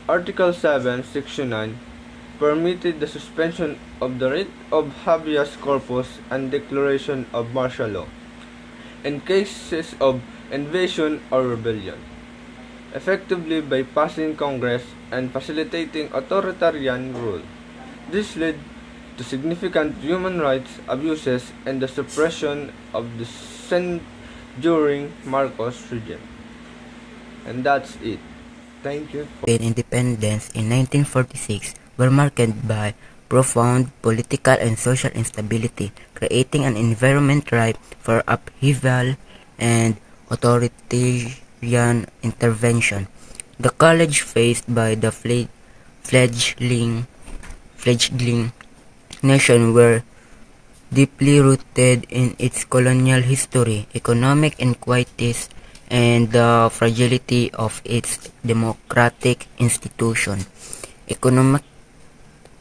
Article 7, Section 9 permitted the suspension of the writ of habeas corpus and declaration of martial law in cases of invasion or rebellion, effectively bypassing Congress and facilitating authoritarian rule. This led to significant human rights abuses and the suppression of dissent during Marcos' regime. And that's it. Thank you. Independence in 1946 were marked by profound political and social instability, creating an environment ripe for upheaval and authoritarian intervention. The college faced by the fledgling nation were deeply rooted in its colonial history, economic inequities, and the fragility of its democratic institution.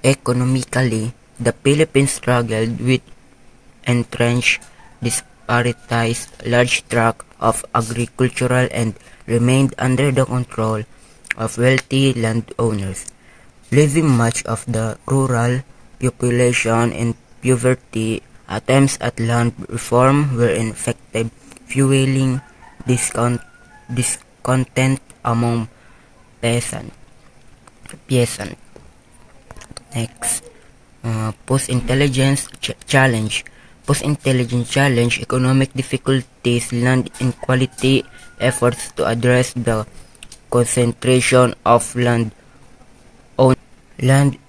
Economically, the Philippines struggled with entrenched disparities, large tract of agricultural and remained under the control of wealthy landowners, leaving much of the rural population in poverty. Attempts at land reform were ineffective, fueling discontent among peasants. Next, post-intelligence challenge. Post-intelligence challenge, economic difficulties, land inequality, efforts to address the concentration of land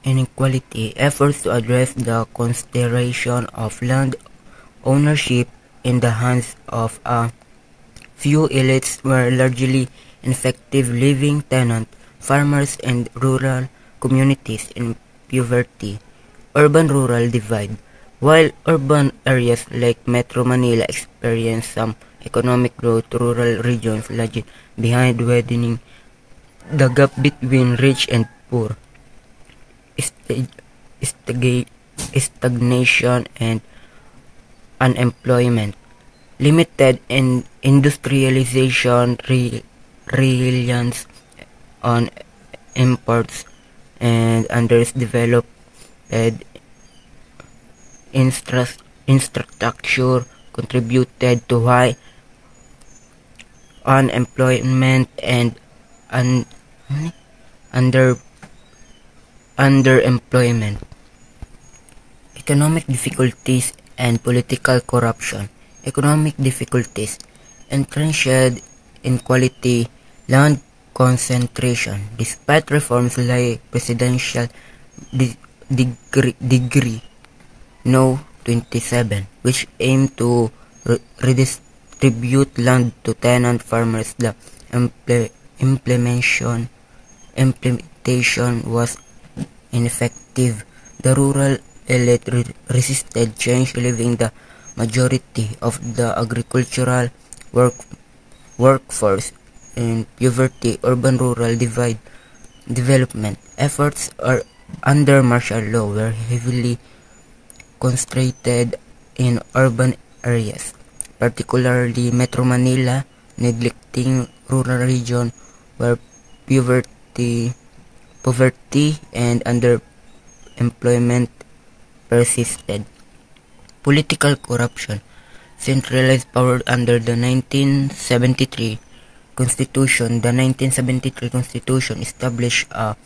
inequality, efforts to address the concentration of land ownership in the hands of a few elites were largely ineffective, leaving tenant farmers and rural communities in poverty. Urban-rural divide. While urban areas like Metro Manila experience some economic growth, rural regions lagged behind, widening the gap between rich and poor. Stagnation and unemployment. Limited industrialization, reliance on imports, and underdeveloped infrastructure contributed to high unemployment and underemployment. Economic difficulties and political corruption. Economic difficulties, entrenched inequality, land concentration. Despite reforms like Presidential Decree No. 27, which aim to redistribute land to tenant farmers, the implementation was ineffective. The rural elite resisted change, leaving the majority of the agricultural workforce in poverty. Urban-rural development efforts under martial law were heavily concentrated in urban areas, particularly Metro Manila, neglecting rural region where poverty and underemployment persisted. Political corruption. Centralized power under the 1973 Constitution. The 1973 Constitution established a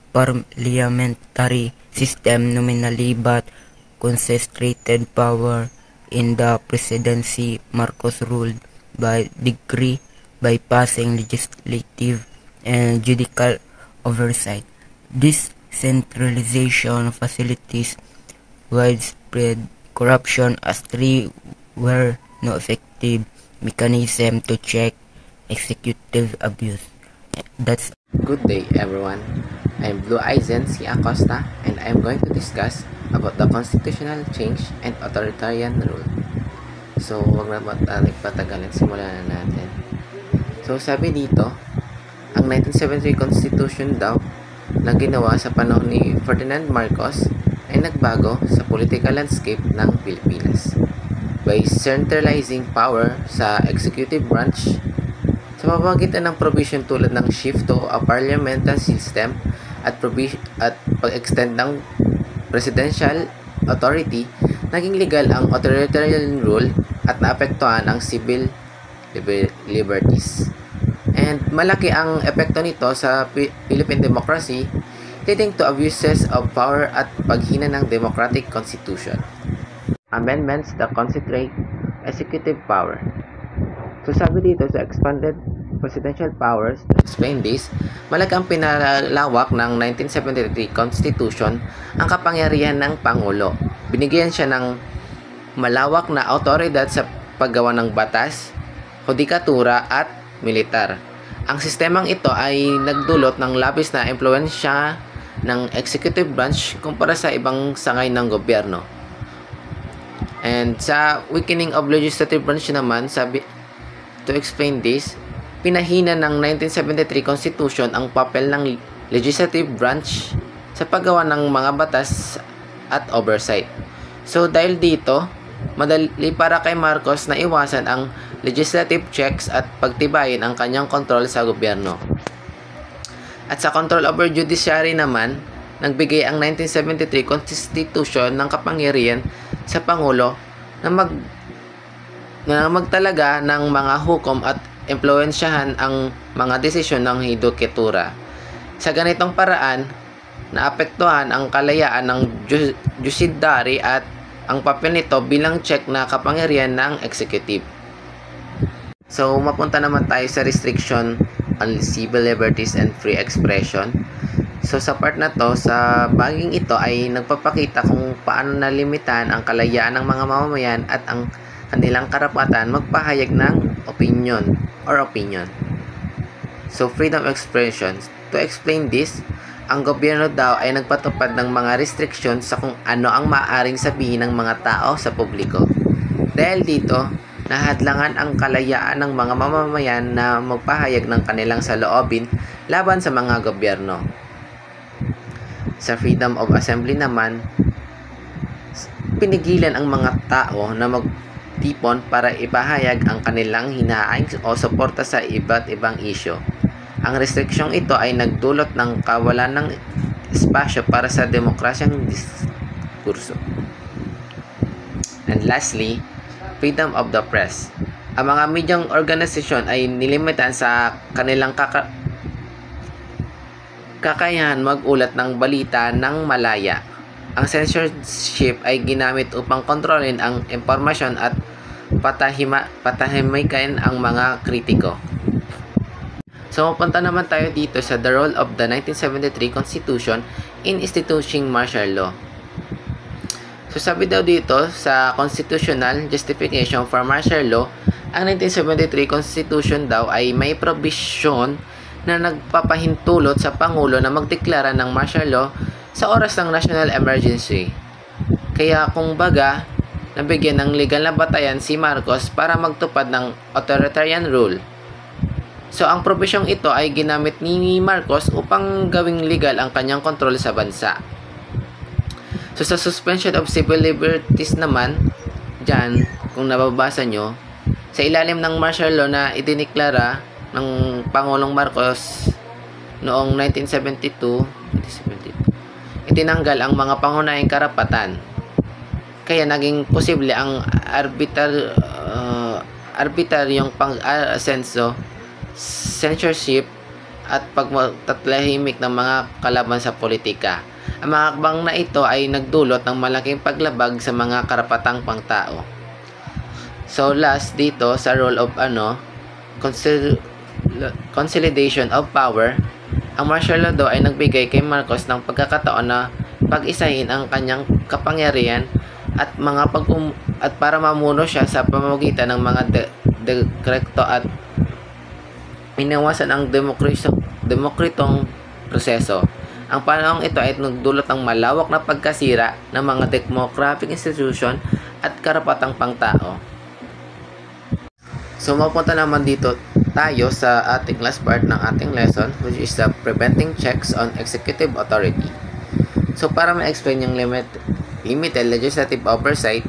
parliamentary system nominally but concentrated power in the presidency. Marcos ruled by decree, bypassing legislative and judicial oversight. This centralization facilitates widespread corruption as there were no effective mechanism to check executive abuse. That's Good day everyone. I'm Blue Eisen C. Acosta and I'm going to discuss about the constitutional change and authoritarian rule. So, wag na patagalin, simulan na natin. So, sabi dito, ang 1973 Constitution daw na ginawa sa panahon ni Ferdinand Marcos ay nagbago sa political landscape ng Pilipinas by centralizing power sa executive branch sa pamamagitan ng provision tulad ng shift to a parliamentary system at pag-extend ng presidential authority. Naging legal ang authoritarian rule at naapektuhan ang civil liberties. And malaki ang epekto nito sa Philippine democracy, leading to abuses of power at paghina ng democratic constitution. Amendments that concentrate executive power. So sabi dito sa expanded presidential powers, to explain this, malagang pinalawak ng 1973 Constitution ang kapangyarihan ng Pangulo. Binigyan siya ng malawak na autoridad sa paggawa ng batas, hudikatura at militar. Ang sistemang ito ay nagdulot ng labis na impluwensya ng executive branch kumpara sa ibang sangay ng gobyerno. And sa weakening of legislative branch naman, sabi, to explain this, pinahina ng 1973 Constitution ang papel ng legislative branch sa paggawa ng mga batas at oversight. So dahil dito, madali para kay Marcos na iwasan ang legislative checks at pagtibayin ang kanyang kontrol sa gobyerno. At sa control over judiciary naman, nagbigay ang 1973 Constitution ng kapangyarihan sa Pangulo na magtalaga ng mga hukom at impluwensyahan ang mga desisyon ng hudikatura. Sa ganitong paraan, naapektuhan ang kalayaan ng judiciary at ang papel nito bilang check na kapangyarihan ng executive. So, mapunta naman tayo sa restriction on civil liberties and free expression. So, sa part na to, sa baging ito ay nagpapakita kung paano nalimitahan ang kalayaan ng mga mamamayan at ang kanilang karapatan magpahayag ng opinion. So, freedom of expression. To explain this, ang gobyerno daw ay nagpatupad ng mga restrictions sa kung ano ang maaaring sabihin ng mga tao sa publiko. Dahil dito, nahadlangan ang kalayaan ng mga mamamayan na magpahayag ng kanilang saloobin laban sa mga gobyerno. Sa freedom of assembly naman, pinigilan ang mga tao na magtipon para ipahayag ang kanilang hinaing o suporta sa iba't ibang isyu. Ang restriksyong ito ay nagdulot ng kawalan ng espasyo para sa demokrasyang diskurso. And lastly, freedom of the press. Ang mga medyang organisasyon ay nilimitan sa kanilang kakayahan magulat ng balita ng malaya. Ang censorship ay ginamit upang kontrolin ang impormasyon at patahimikan ang mga kritiko. So, mapunta naman tayo dito sa the role of the 1973 Constitution in instituting martial law. So, sabi daw dito sa constitutional justification for martial law, ang 1973 Constitution daw ay may provision na nagpapahintulot sa Pangulo na magdeklara ng martial law sa oras ng national emergency. Kaya kung baga, nabigyan ng legal na batayan si Marcos para magtupad ng authoritarian rule. So, ang probisyong ito ay ginamit ni Marcos upang gawing legal ang kanyang kontrol sa bansa. So, sa suspension of civil liberties naman, dyan, kung nababasa nyo, sa ilalim ng martial law na idiniklara ng Pangulong Marcos noong 1972, itinanggal ang mga pangunahing karapatan. Kaya naging posible ang arbitraryong pang-asenso, censorship, at pagtatlahimik ng mga kalaban sa politika. Ang mga hakbang na ito ay nagdulot ng malaking paglabag sa mga karapatang pangtao. So last dito sa role of consolidation of power, ang martial law daw ay nagbigay kay Marcos ng pagkakataon na pag-isahin ang kanyang kapangyarihan at para mamuno siya sa pamamagitan ng mga dekreto at inawasan ang demokratong proseso. Ang panahong ito ay nagdulot ng malawak na pagkasira ng mga democratic institution at karapatang pangtao. So, mapunta naman dito tayo sa ating last part ng ating lesson, which is the preventing checks on executive authority. So, para ma-explain yung limited legislative oversight,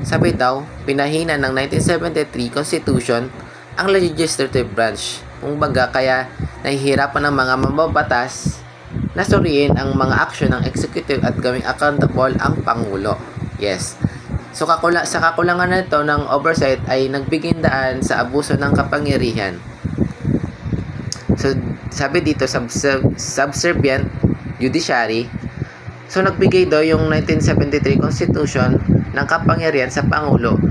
sabi daw, pinahina ng 1973 Constitution ang legislative branch. Kung baga, kaya nahihirapan ng mga mambabatas na suriin ang mga aksyon ng executive at gawing accountable ang Pangulo. Yes. So, sa kakulangan na ito ng oversight ay nagbigay daan sa abuso ng kapangyarihan. So, sabi dito, subservient judiciary. So, nagbigay daw yung 1973 Constitution ng kapangyarihan sa Pangulo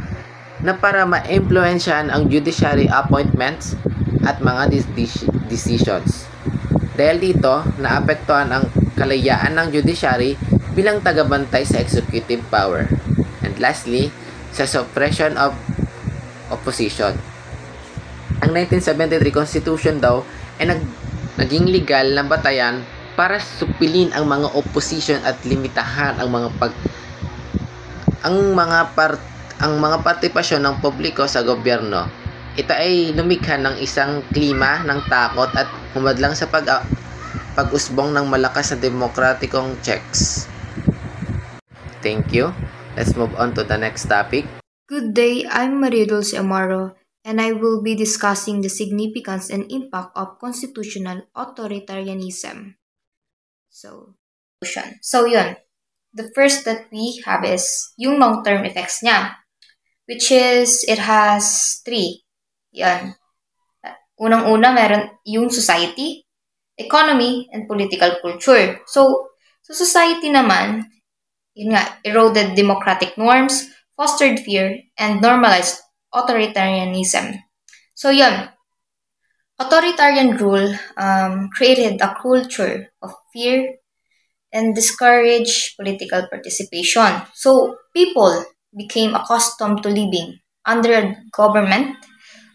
na para ma-impluensyahan ang judiciary appointments at mga decisions. Dahil dito, naapektuhan ang kalayaan ng judiciary bilang tagabantay sa executive power. And lastly, sa suppression of opposition. Ang 1973 Constitution daw ay naging legal na batayan para supilin ang mga opposition at limitahan ang mga partisipasyon ng publiko sa gobyerno. Ito ay lumikha ng isang klima ng takot at humadlang sa pag-usbong ng malakas na demokratikong checks. Thank you. Let's move on to the next topic. Good day, I'm Maridulce Amaro, and I will be discussing the significance and impact of constitutional authoritarianism. So yun. The first that we have is yung long-term effects niya, which is, it has 3. Yan. Unang-una, meron yung society, economy, and political culture. So society naman, yun nga, eroded democratic norms, fostered fear, and normalized authoritarianism. So yun, authoritarian rule created a culture of fear and discouraged political participation. So people became accustomed to living under a government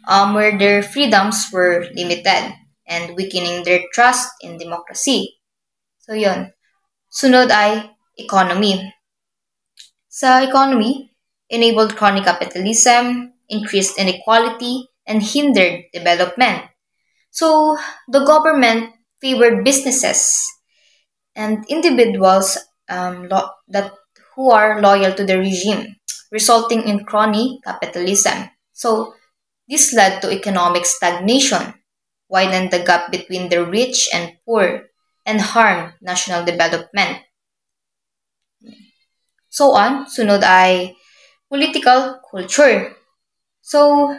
where their freedoms were limited and weakening their trust in democracy. So yun. Sunod ay economy. Sa economy, enabled crony capitalism, increased inequality, and hindered development. So the government favored businesses and individuals who are loyal to the regime, resulting in crony capitalism. So this led to economic stagnation, widened the gap between the rich and poor, and harmed national development. So on, sunod ay political culture. So,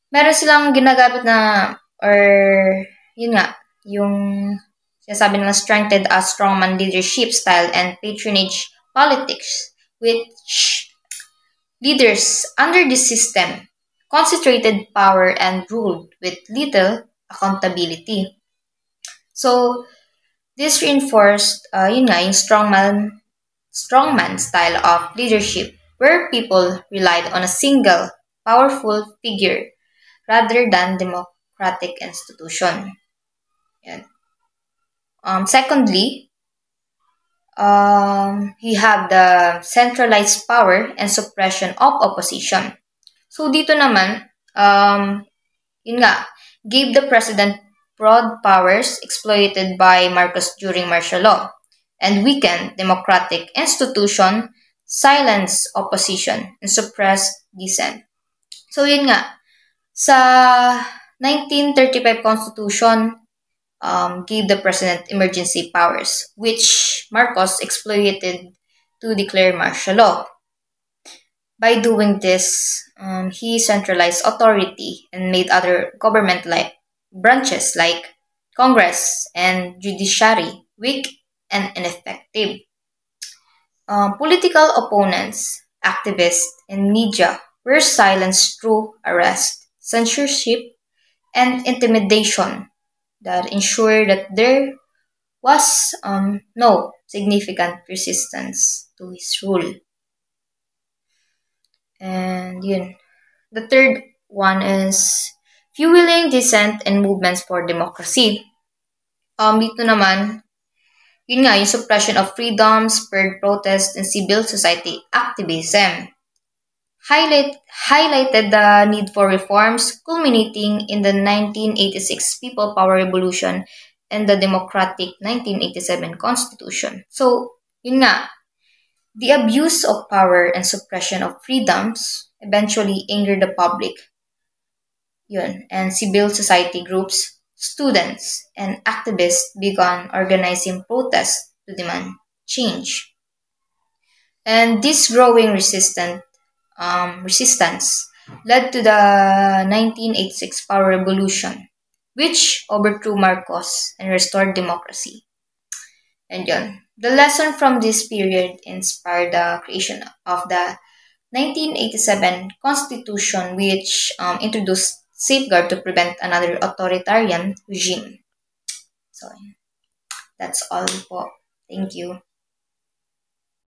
meron silang ginagamit na, or yun nga, yung sinasabi nila strengthened a strongman leadership style and patronage politics, which leaders under this system concentrated power and ruled with little accountability. So, this reinforced, yung strongman style of leadership where people relied on a single, powerful figure rather than democratic institution. Yan. Secondly, you have the centralized power and suppression of opposition. So dito naman, yun nga, gave the president broad powers exploited by Marcos during martial law and weakened democratic institution, silence opposition, and suppress dissent. So yun nga, sa 1935 Constitution, gave the president emergency powers, which Marcos exploited to declare martial law. By doing this, he centralized authority and made other government branches like Congress and judiciary weak and ineffective. Political opponents, activists, and media were silenced through arrest, censorship, and intimidation that ensured that there was no significant resistance to his rule. And yun. The third one is fueling dissent and movements for democracy. Dito naman, yun nga, yung suppression of freedom, spurred protest, and civil society activism. Highlighted the need for reforms, culminating in the 1986 People Power Revolution and the democratic 1987 Constitution. So, yun nga, the abuse of power and suppression of freedoms eventually angered the public. Yun, and civil society groups, students, and activists began organizing protests to demand change. And this growing resistance led to the 1986 Power Revolution, which overthrew Marcos and restored democracy. And yun, the lesson from this period inspired the creation of the 1987 Constitution, which introduced safeguard to prevent another authoritarian regime. So, that's all po. Thank you.